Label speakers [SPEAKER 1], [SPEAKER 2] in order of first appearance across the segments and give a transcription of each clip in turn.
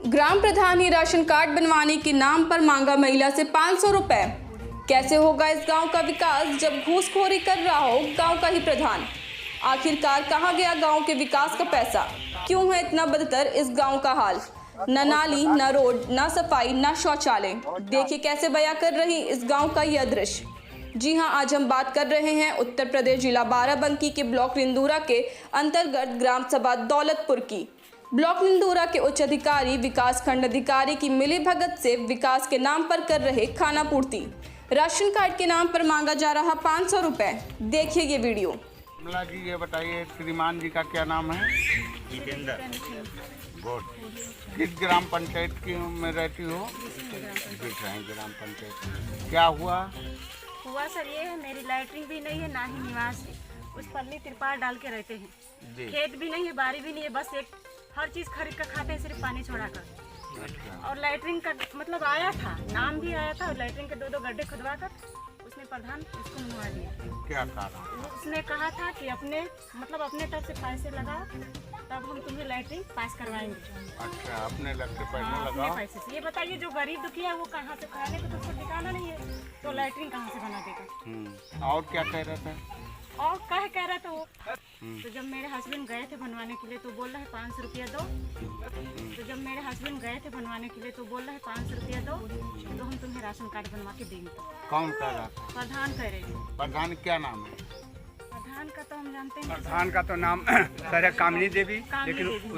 [SPEAKER 1] ग्राम प्रधान ही ration card बनवाने के नाम पर मांगा महिला से 500 रुपए। कैसे होगा इस गांव का विकास जब घूसखोरी कर रहा हो गांव का ही प्रधान। आखिरकार कहां गया गांव के विकास का पैसा। क्यों है इतना बदतर इस गांव का हाल। न नाली, न रोड, न सफाई, न शौचालय। देखिए कैसे बयां कर रही इस गांव का यह दृश्य। जी हां, आज हम बात कर रहे हैं उत्तर प्रदेश जिला बाराबंकी के ब्लॉक निंदूरा के अंतर्गत ग्राम सभा दौलतपुर की। ब्लॉक निंदूरा के उच्च अधिकारी विकास खंड अधिकारी की मिलीभगत से विकास के नाम पर कर रहे खाना पूर्ति। राशन कार्ड के नाम पर मांगा जा रहा 500 रुपए। देखिए ये वीडियो।
[SPEAKER 2] कमला जी, ये बताइए श्रीमान जी का क्या नाम है?
[SPEAKER 3] जितेंद्र।
[SPEAKER 2] गुड। किस ग्राम पंचायत की में रहती हो? दिख रहे हैं ग्राम पंचायत। क्या हुआ
[SPEAKER 3] सर, ये है मेरी लैटरिन भी नहीं है, ना ही निवास है। उस पल्ली तिरपाल डाल के रहते हैं। खेत भी नहीं है, बारी भी नहीं है, बस एक हर चीज खरीद कर खाते हैं, सिर्फ पानी छोड़ा कर।
[SPEAKER 2] अच्छा।
[SPEAKER 3] और लैटरिन का मतलब आया था, नाम भी आया था, और लैटरिन के 2-2 गड्ढे खुदवा कर उसने प्रधान उसको मंगवा दिया।
[SPEAKER 2] क्या कारण?
[SPEAKER 3] उसने कहा था कि अपने तरफ से पैसे लगाओ, तब हम तुम्हें लैटरिन पास करवाएंगे।
[SPEAKER 2] अच्छा, अपने लगते पैसे
[SPEAKER 3] हाँ, अपने
[SPEAKER 2] लगाओ।
[SPEAKER 3] पैसे से। ये बताइए, जो गरीब दुखिया वो कहाँ से खाने को तो उसको ठिकाना नहीं है, तो लैटरिन कहाँ से बना देगा।
[SPEAKER 2] और क्या कह रहे थे?
[SPEAKER 3] और कह रहा था वो। तो जब मेरे हस्बैंड गए थे बनवाने के लिए तो बोल रहे 500 रुपया दो। तो जब मेरे हस्बैंड गए थे बनवाने के लिए तो बोल रहे 500 रुपया दो, तो हम तुम्हें राशन कार्ड बनवा के देंगे।
[SPEAKER 2] कौन कह रहा था?
[SPEAKER 3] प्रधान कह रहे थे।
[SPEAKER 2] प्रधान क्या नाम है?
[SPEAKER 3] प्रधान का तो हम जानते हैं।
[SPEAKER 4] प्रधान का तो नाम सर है कामिनी देवी,
[SPEAKER 3] कामिनी
[SPEAKER 4] लेकिन
[SPEAKER 3] देवी।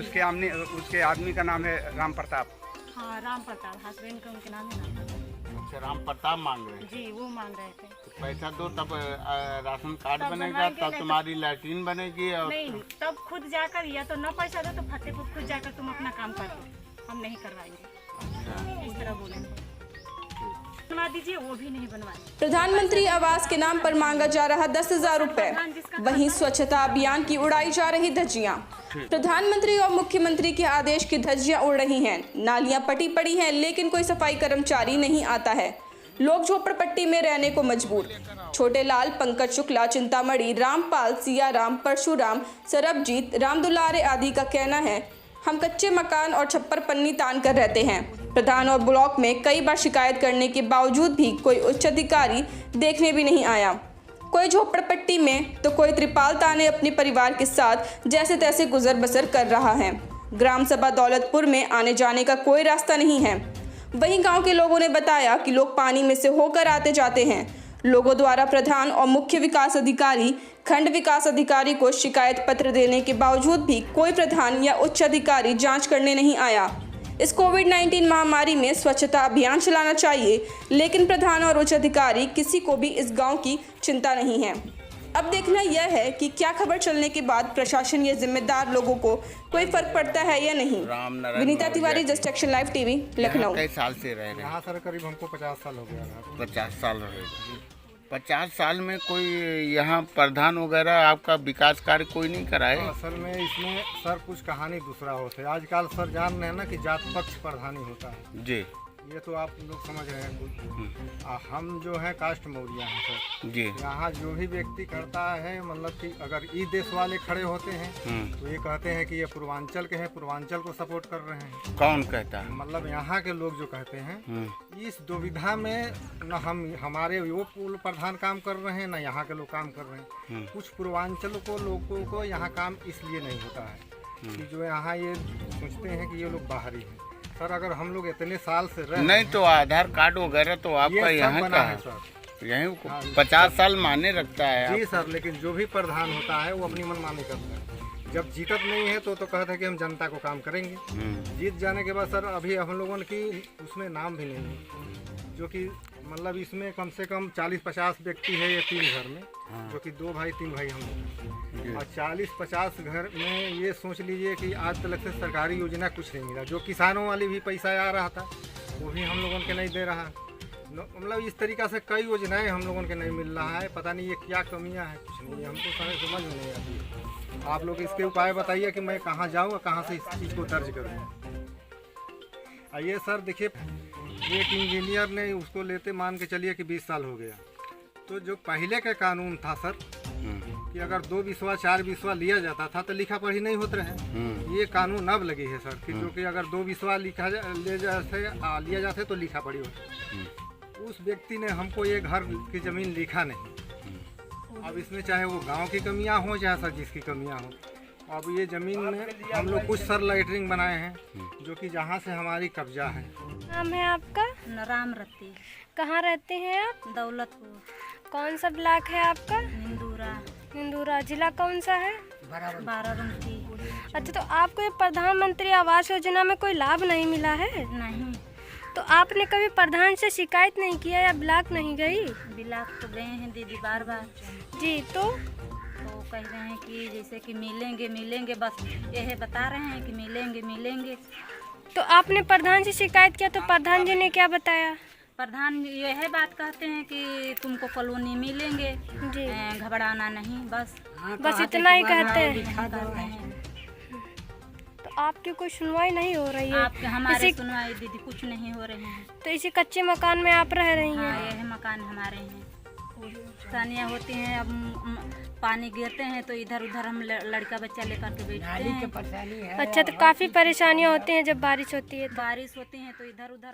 [SPEAKER 4] उसके आदमी का नाम है राम प्रताप।
[SPEAKER 3] हाँ, राम प्रताप हस्बैंड का उनके नाम है राम।
[SPEAKER 2] अच्छा, राम प्रताप मांग रहे हैं।
[SPEAKER 3] जी, वो मांग रहे थे।
[SPEAKER 2] तो पैसा दो तब राशन कार्ड
[SPEAKER 3] तब
[SPEAKER 2] बनेगा,
[SPEAKER 3] बनवाएंगे,
[SPEAKER 2] तब
[SPEAKER 3] नहीं
[SPEAKER 2] तुम्हारी लैट्रिन बनेगी। और
[SPEAKER 3] नहीं, तब खुद जाकर, या तो न पैसा दो तो फतेहपुर खुद जाकर तुम अपना काम कर दो, हम नहीं करवाएंगे। इस तरह बोलेंगे। बनवा दीजिए, वो भी नहीं बनवाए।
[SPEAKER 1] प्रधानमंत्री आवास के नाम पर मांगा जा रहा 10,000 रुपए। वहीं स्वच्छता अभियान की उड़ाई जा रही धज्जियां। प्रधानमंत्री और मुख्यमंत्री के आदेश की धज्जियां उड़ रही हैं। नालियां पटी पड़ी हैं, लेकिन कोई सफाई कर्मचारी नहीं आता है। लोग झोपड़पट्टी में रहने को मजबूर। छोटे लाल, पंकज शुक्ला, चिंतामणि, रामपाल, सियाराम, परशुराम, सरबजीत, रामदुलारे आदि का कहना है, हम कच्चे मकान और छप्पर पन्नी तान कर रहते हैं। प्रधान और ब्लॉक में कई बार शिकायत करने के बावजूद भी कोई उच्च अधिकारी देखने भी नहीं आया। कोई झोपड़पट्टी में तो कोई त्रिपाल ताने अपने परिवार के साथ जैसे तैसे गुजर बसर कर रहा है। ग्राम सभा दौलतपुर में आने जाने का कोई रास्ता नहीं है। वहीं गांव के लोगों ने बताया कि लोग पानी में से होकर आते जाते हैं। लोगों द्वारा प्रधान और मुख्य विकास अधिकारी, खंड विकास अधिकारी को शिकायत पत्र देने के बावजूद भी कोई प्रधान या उच्च अधिकारी जांच करने नहीं आया। इस कोविड-19 महामारी में स्वच्छता अभियान चलाना चाहिए, लेकिन प्रधान और उच्च अधिकारी किसी को भी इस गांव की चिंता नहीं है। अब देखना यह है कि क्या खबर चलने के बाद प्रशासन या जिम्मेदार लोगों को कोई फर्क पड़ता है या नहीं। Vinita Tiwari, just action live TV, Lucknow.
[SPEAKER 2] कई साल से रह रहे हैं?
[SPEAKER 4] यहाँ सर करीब हमको 50 साल हो गया।
[SPEAKER 2] 50 साल रहे। 50 साल में कोई यहाँ प्रधान वगैरह आपका विकास कार्य कोई नहीं कराए?
[SPEAKER 4] असल में इसमें सर कुछ कहानी दूसरा होता है। आजकल सर जान रहे हैं ना कि जात पक्ष प्रधानी होता है।
[SPEAKER 2] जी,
[SPEAKER 4] ये तो आप लोग समझ रहे हैं कुछ। हम जो है कास्ट मौर्या हैं सर।
[SPEAKER 2] जी।
[SPEAKER 4] यहाँ जो भी व्यक्ति करता है, मतलब कि अगर ई देश वाले खड़े होते हैं तो ये कहते हैं कि ये पूर्वांचल के हैं, पूर्वांचल को सपोर्ट कर रहे हैं।
[SPEAKER 2] कौन कहता है?
[SPEAKER 4] मतलब यहाँ के लोग जो कहते हैं, इस दुविधा में न हमारे वो प्रधान काम कर रहे हैं, न यहाँ के लोग काम कर रहे हैं। कुछ पूर्वांचल को लोगों को यहाँ काम इसलिए नहीं होता है कि जो यहाँ ये सोचते हैं कि ये लोग बाहरी हैं। सर अगर हम लोग इतने साल से रहे
[SPEAKER 2] नहीं तो आधार कार्ड वगैरह तो आपका यहाँ का है
[SPEAKER 4] सर।
[SPEAKER 2] यही 50 साल माने रखता है।
[SPEAKER 4] जी सर, लेकिन जो भी प्रधान होता है वो अपनी मनमानी करता है। जब जीतत नहीं है तो कहते हैं कि हम जनता को काम करेंगे। जीत जाने के बाद सर अभी हम लोगों की उसमें नाम भी नहीं है, जो कि मतलब इसमें कम से कम 40-50 व्यक्ति है ये 3 घर में, जो कि 2 भाई 3 भाई हम लोग। और 40-50 घर में ये सोच लीजिए कि आज तक से सरकारी योजना कुछ नहीं मिला। जो किसानों वाली भी पैसा आ रहा था वो भी हम लोगों के नहीं दे रहा। मतलब इस तरीक़ा से कई योजनाएं हम लोगों के नहीं मिल रहा है। पता नहीं ये क्या कमियां हैं, कुछ नहीं है, हमको समझ में नहीं आती है। आप लोग इसके उपाय बताइए कि मैं कहाँ जाऊँ और कहाँ से इस चीज़ को दर्ज करूँ। आइए सर, देखिए एक इंजीनियर ने उसको लेते मान के चलिए कि 20 साल हो गया, तो जो पहले का कानून था सर कि अगर 2 बिस्वा 4 बिस्वा लिया जाता था तो लिखा पढ़ी नहीं होते रहे। ये कानून अब लगी है सर कि जो कि अगर 2 बिस्वा लिया जाते तो लिखा पढ़ी होती। उस व्यक्ति ने हमको ये घर की ज़मीन लिखा नहीं। अब इसमें चाहे वो गांव की कमियां हो चाहे सर जिसकी कमियां हो, अब ये ज़मीन में हम लोग कुछ सर लैटरिंग बनाए हैं जो कि जहाँ से हमारी कब्जा है।
[SPEAKER 5] नाम है आपका?
[SPEAKER 3] राम रत्ती,
[SPEAKER 5] कहाँ रहते हैं आप?
[SPEAKER 3] दौलतपुर,
[SPEAKER 5] कौन सा ब्लॉक है आपका?
[SPEAKER 3] इंदूरा,
[SPEAKER 5] इंदूरा। जिला कौन सा है?
[SPEAKER 3] बाराबंकी।
[SPEAKER 5] अच्छा, तो आपको ये प्रधानमंत्री आवास योजना में कोई लाभ नहीं मिला है?
[SPEAKER 3] नहीं,
[SPEAKER 5] तो आपने कभी प्रधान से शिकायत नहीं किया या ब्लॉक नहीं गई?
[SPEAKER 3] ब्लॉक तो गए हैं दीदी बार बार।
[SPEAKER 5] जी, तो
[SPEAKER 3] कह रहे हैं कि जैसे कि मिलेंगे, बस यही बता रहे हैं कि मिलेंगे।
[SPEAKER 5] तो आपने प्रधान से शिकायत किया तो प्रधान जी ने क्या बताया?
[SPEAKER 3] प्रधान यही बात कहते हैं कि तुमको कॉलोनी मिलेंगे,
[SPEAKER 5] जी,
[SPEAKER 3] घबराना नहीं,
[SPEAKER 5] बस इतना ही कहते हैं।
[SPEAKER 3] दिखा रहे हैं।
[SPEAKER 5] तो आपकी कोई सुनवाई नहीं हो रही है?
[SPEAKER 3] आपके हमारे सुनवाई दीदी कुछ नहीं हो रही है।
[SPEAKER 5] तो इसी कच्चे मकान में आप रह रही हैं?
[SPEAKER 3] हाँ, यह मकान हमारे हैं। परेशानियाँ होती हैं, अब पानी गिरते हैं तो इधर उधर हम लड़का बच्चा लेकर के बैठते हैं।
[SPEAKER 5] अच्छा, तो काफ़ी परेशानियाँ होती हैं जब बारिश होती है?
[SPEAKER 3] बारिश होती है तो इधर उधर